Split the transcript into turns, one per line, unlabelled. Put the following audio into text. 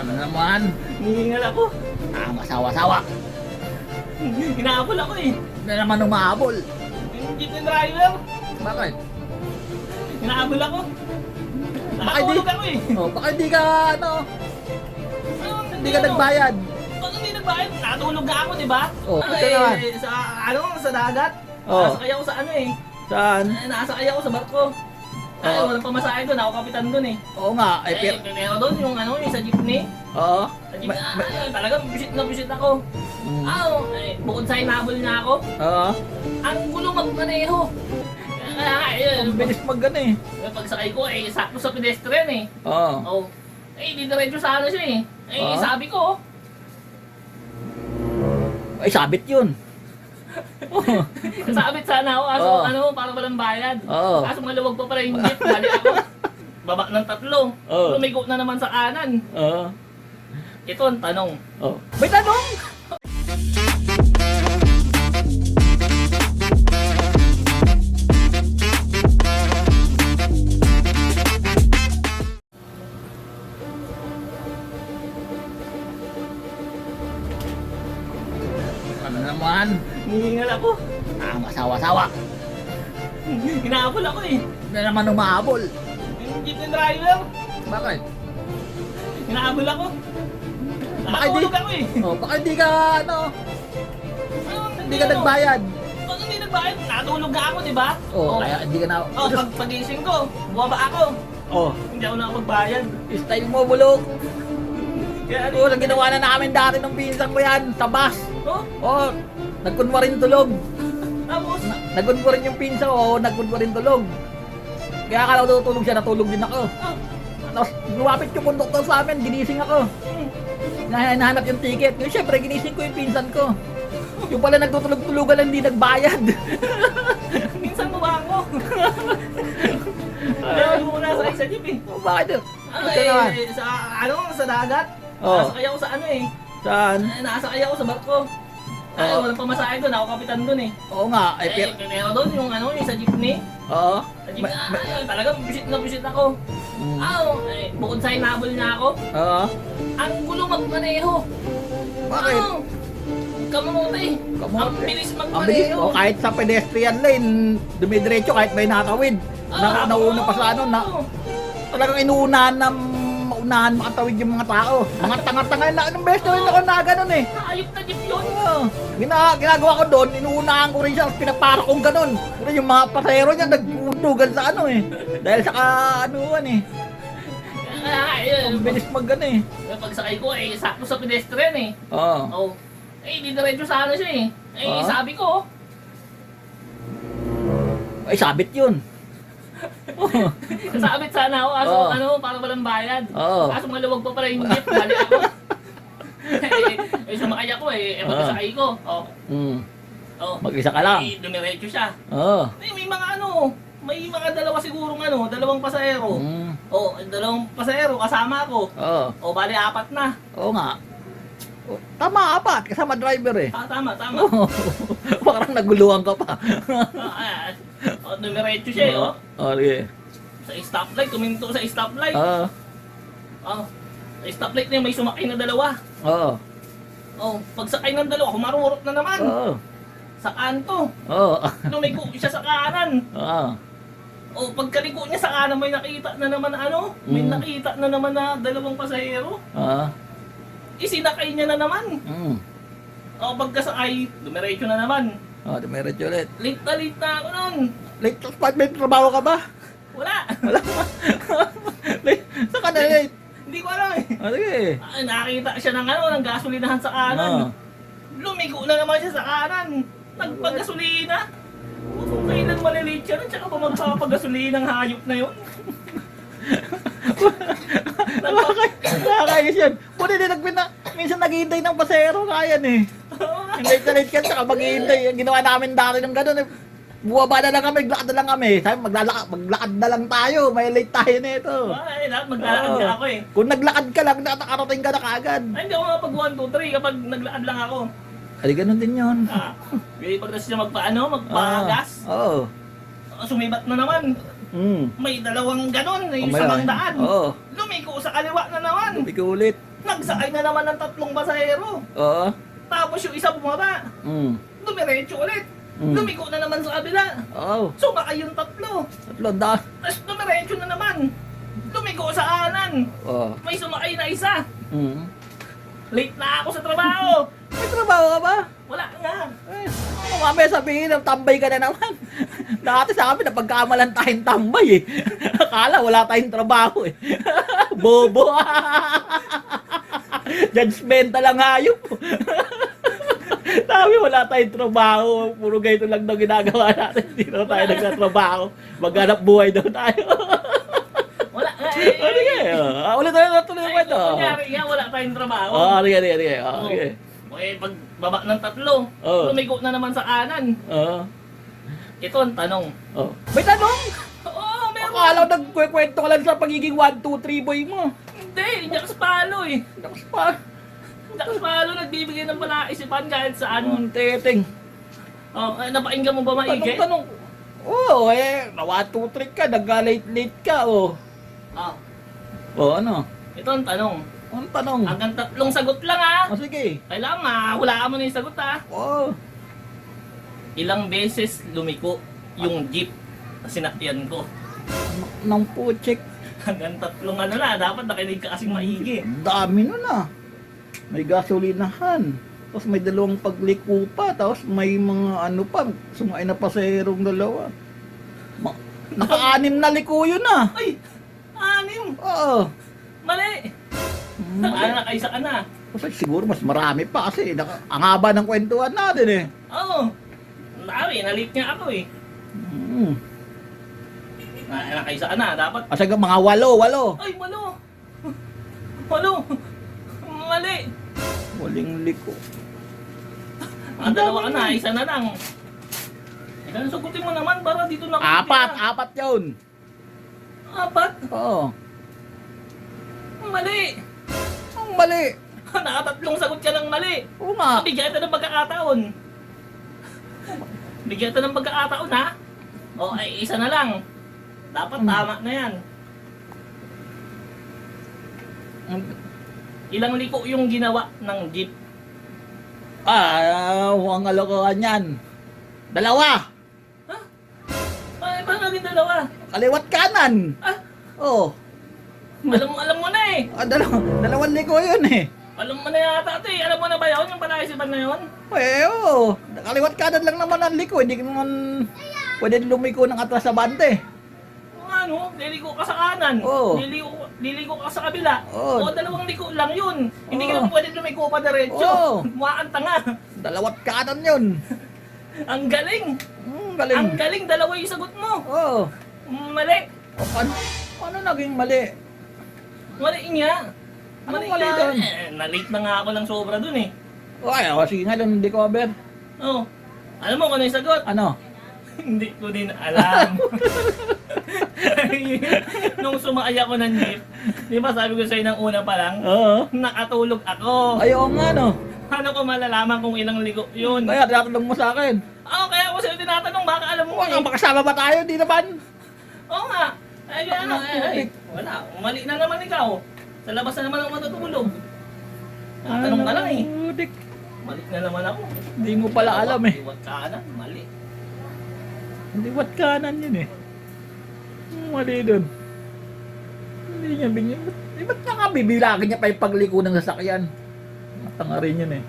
Ano naman?
Hihingal ako.
Ang asawa-sawa.
Hinahabol ako eh.
Na naman umahabol.
Yung jeep ng driver.
Bakit?
Hinahabol ako.
Baka di,
Nakatulog ako eh.
oh, baka di ka, ano,
Ano,
hindi ka nagbayad.
Pag hindi nagbayad, natulog nga ako, di ba?
Oh, ito naman.
Sa, ano, sa dagat.
Oh.
Nasakay ako sa ano eh.
Saan?
Nasakay ako sa barko. Ay,
Oo.
walang pamasahe doon. Ako kapitan doon eh.
Oo nga, ay,
Eh, meron doon yung ano, yung sa jeepney.
oo.
Sa jeepney, talagang visit na visit ako.
Mm.
Bukod sa hinabol niya ako,
Oo.
ang gulo magmaneho.
Ang bilis mag-ano eh.
Yung pagsakay ko eh, sakto sa pedestrian eh.
Oo.
Oh. Eh, di diretso sa ano siya eh. Eh,
Oo.
sabi ko,
Ay, sabit yun. Oo.
sabit sana ako, kaso
Oo.
ano, parang walang bayad.
Oo.
Kaso maluwag pa pala yung jeep, bali ako. Baba ng 3.
Oo.
Lumigo na naman sa kanan.
Oo.
Ito ang tanong.
Oh. May tanong! Ano naman?
Hihingal ako.
Ang asawa-sawa.
Hinahabol ako eh.
Na naman umahabol.
Yung jeep ng driver.
Bakit?
Hinahabol ako.
Baka di,
Nakatulog ako eh.
oh, baka di ka, ano,
Ano,
hindi ka nagbayad.
Pag hindi nagbayad, natulog nga ako, di ba?
Oh, kaya hindi ka na,
Pagising ko, bumaba ako.
oh,
Hindi ako nakapagbayad.
style mo, bulok.
Kaya ano,
Oo, ginawa na namin dati nung pinsan ko yan, sa bus.
oh,
Oo, nagkunwarin tulog.
tapos,
Nagkunwarin yung pinsan ko, nagkunwarin tulog. Kaya akala ko tutulog siya, natulog din ako.
oh,
Tapos lumapit yung konduktor sa amin, ginising ako. Hinahanap yung ticket. Yung syempre, ginising ko yung pinsan ko. Yung pala nagtutulog-tulugan lang, hindi nagbayad.
minsan mo ba ako? Kaya mo na sa jeep eh.
Oh, bakit yun?
Ano
Ito naman.
sa, ano, sa dagat.
Oh.
Nasakay ako sa ano eh.
Saan?
Nasakay ako sa barko. Ay,
Oo.
walang pamasahe doon, ako kapitan doon eh.
Oo nga, ay,
Eh, meron doon yung ano, yung sa jeepney.
oo.
Sa jeepney, talagang visit na visit ako.
Mm.
Bukod sa hinabol niya ako,
Oo.
ang gulo magmaneho.
Bakit?
Kamuti.
Kamuti.
Ang bilis
Ang bilis,
magmaneho.
oh, kahit sa pedestrian lane, dumidiretso kahit may nakatawid. Nauna pa sa ano, talagang inuunahan ng maunahan makatawid yung mga tao. Mga tanga-tanga na, anong beses na rin ako na ganun eh.
Ayop na jeep yun.
Oo. Ginagawa ko doon, inuunahan ko rin siya, pinapara kong ganun. Pero yung mga pasahero niya, nagpundugan sa ano eh. Dahil sa anuan eh. Ang bilis mag ano eh.
Yung pagsakay ko eh, sakto sa pedestrian eh.
Oo.
Oh. Eh, di diretso sa ano siya eh. Eh,
Oo.
sabi ko,
Ay, sabit yun. Oo.
sabit sana ako, kaso
Oo.
ano, parang walang bayad.
Oo.
Kaso maluwag pa pala yung jeep, bali ako. Sumakay ako eh, pagkasakay ko. Oh.
Mm.
Oh.
Mag-isa ka lang.
Eh, dumiretso siya.
Oo.
May mga ano, may mga dalawa sigurong ano, dalawang pasahero.
Mm.
Oh, dalawang pasahero kasama ako.
Oo.
Oh, bali 4 na.
Oo nga. Oh, tama, apat. Kasama driver eh.
Tama, tama.
Oo. Parang naguluhan ka pa.
Dumiretso siya eh, oh.
Oo, sige.
Sa stoplight, tuminto sa stoplight.
Oo.
Oh. Sa stoplight na yun, may sumakay na dalawa.
Oo.
Oh, pagsakay ng dalawa, humarurot na naman.
Oo.
Sa kanto.
Oo.
Lumiko siya sa kanan.
Oo.
Oh, pagkaliko niya sa kanan, may nakita na naman na ano, may
Mm.
nakita na naman na dalawang pasahero.
Oo.
Isinakay niya na naman.
Mm.
O pagkasakay, dumiretso na naman.
Oo, dumiretso ulit.
Late na ako nun.
Late, tapos pag may trabaho ka ba?
Wala.
Wala. Late. Saan ka na late?
Hindi ko alam eh.
Ah, sige.
Nakita siya ng ano, ng gasolinahan sa kanan.
Oo.
Lumiko na naman siya sa kanan. Nagpagasolina. Kung kailan malilate siya, tsaka pa magpapagasolina ng hayop na yun.
Nakakayos yan. Puti din minsan naghihintay ng pasero kaya eh. Late na late ka, saka maghihintay. Yung ginawa namin dati ng gano'n eh. Buwaba na lang kami, maglakad na lang kami. Sabi, maglakad na lang tayo. May late tayo nito.
Ay, lahat maglalakad
Oo.
na ako eh.
Kung naglakad ka lang, nakakarating ka na kaagad.
Ay, hindi ako kapag 1, 2, 3 kapag naglakad lang ako.
Ay, ganun din yun.
Pagkas siya magpagas.
Oo.
Sumibat na naman.
Mm.
May dalawang ganon, yung
May-
samang daan.
Oo.
Lumiko sa kaliwa na naman.
Sabi ko ulit.
Nagsakay na naman ng 3 pasahero.
Oo.
Tapos yung isa bumaba.
Mm.
Dumiretso ulit.
Mm.
Lumiko na naman sa kabila.
Oo.
Sumakay yung 3.
Tatlo da.
Tapos dumiretso na naman. Lumiko sa kanan.
Oo.
May sumakay na isa.
Mm.
Late na ako sa trabaho.
May trabaho ka ba?
Wala nga.
Eh, mamaya sabihin, tambay ka na naman. Dati sa amin, napagkamalan tayong tambay eh. Akala wala tayong trabaho eh. Bobo. Judgmental lang hayop. Sabi, wala tayong trabaho. Puro ganito lang daw ginagawa natin. Hindi daw tayo nagtatrabaho. Maghanap buhay daw tayo.
Wala nga
O, sige. Ulit tayo natuloy yung kwento.
Kunyari nga, wala tayong trabaho.
Oo, sige, sige, sige. Okay.
Eh, pag baba ng 3,
Oo.
lumiko na naman sa kanan.
Oo.
Ito ang tanong.
Oh. May tanong?
Oo, meron.
Akala ko nagkwento ka lang sa pagiging 1, 2, 3 boy mo.
Hindi, Jax Palo eh.
Tapos pa.
Jax Palo nagbibigay ng palaisipan kahit saan.
Anong teteng?
Oh, napakinggan mo ba maigi?
Tanong. Oo, eh. 1, 2, 3 ka. Nag-late ka, oh.
Ah,
Oh, ano?
ito ang tanong.
Anong tanong?
Hanggang 3 sagot lang ha.
Oh, sige.
Kailangan mahulaan mo na yung sagot ha.
Oh.
Ilang beses lumiko yung jeep na sinakyan ko.
Nang puchek.
Hanggang 3 ano na, dapat nakinig ka kasing maigi.
Ang dami nun ah. May gasolinahan. Tapos may 2 pagliko pa. Tapos may mga ano pa. Sumakay na paserong 2. Naka-6 na liko yun ah.
Ay! 6!
Oo.
Mali! Nakaisa ka na.
Kasi siguro mas marami pa kasi ang haba ng kwentuhan natin eh.
Oo. Dami, nalit nga ako eh.
Hmm.
Nakaisa ka na, dapat.
Kasi mga 8.
Ay, malo! Malo! Mali!
Waling liko.
Mga 2 ka na, isa na lang. Ikaw, sagutin mo naman para dito na.
4 yun.
4?
Oo.
Mali!
Ang mali.
Nakatatlong sagot ka lang mali.
Oo nga.
Bigyan kita ng pagkakataon. Bigyan kita ng pagkakataon ha. O ay isa na lang. Dapat tama na yan. Ilang liko yung ginawa ng jeep?
Huwag alokohan yan. 2.
Ha? Ay, paano naging 2?
Kaliwat kanan.
Ah,
Oh.
alam mo na eh.
2 liko yun eh.
Alam mo na yata ito eh. Alam mo na ba yun? Yung palaisipan na yun?
Eh, oo. Kaliwat kanan lang naman ang liko. Hindi naman pwede lumiko ng atras sa bante.
Ano? Liliko ka sa kanan.
Oo.
Liliko ka sa kabila.
Oo.
O 2 liko lang yun. Hindi ka
Oo.
naman pwede lumiko pa diretso.
Oo.
Mukha kang tanga.
2 kanan yun.
Ang galing.
Galing.
Ang galing. 2 yung sagot mo.
Oo.
Mali.
Paano naging mali?
Mali nga.
Anong mali doon?
Na-late na nga ako ng sobra dun eh.
Ay, sige nga doon, hindi ko aber.
Oh. Alam mo kung ano yung sagot?
Ano?
Hindi ko din alam. Nung sumakay ako ng jeep, di ba sabi ko sa'yo ng una pa lang,
Oo.
nakatulog ako.
Ayaw nga no.
Paano ko malalaman kung ilang ligo yun?
Kaya tinatanong mo sa akin.
Kaya ako sa'yo tinatanong, baka alam mo
Wala, makasama ba tayo? Di naman.
Oo nga. Ay, ano, wala. Mali na naman ikaw. Sa labas na naman ako matutulog. Tanong ka lang eh.
Dik.
Mali na naman ako.
Hindi mo pala alam eh.
Iwat kanan, mali.
Hindi wat kanan yun eh. Mali doon. Hindi niya binigyan. Ba't nakabibilagin niya pa yung pagliko ng sasakyan? Matanga rin yun eh.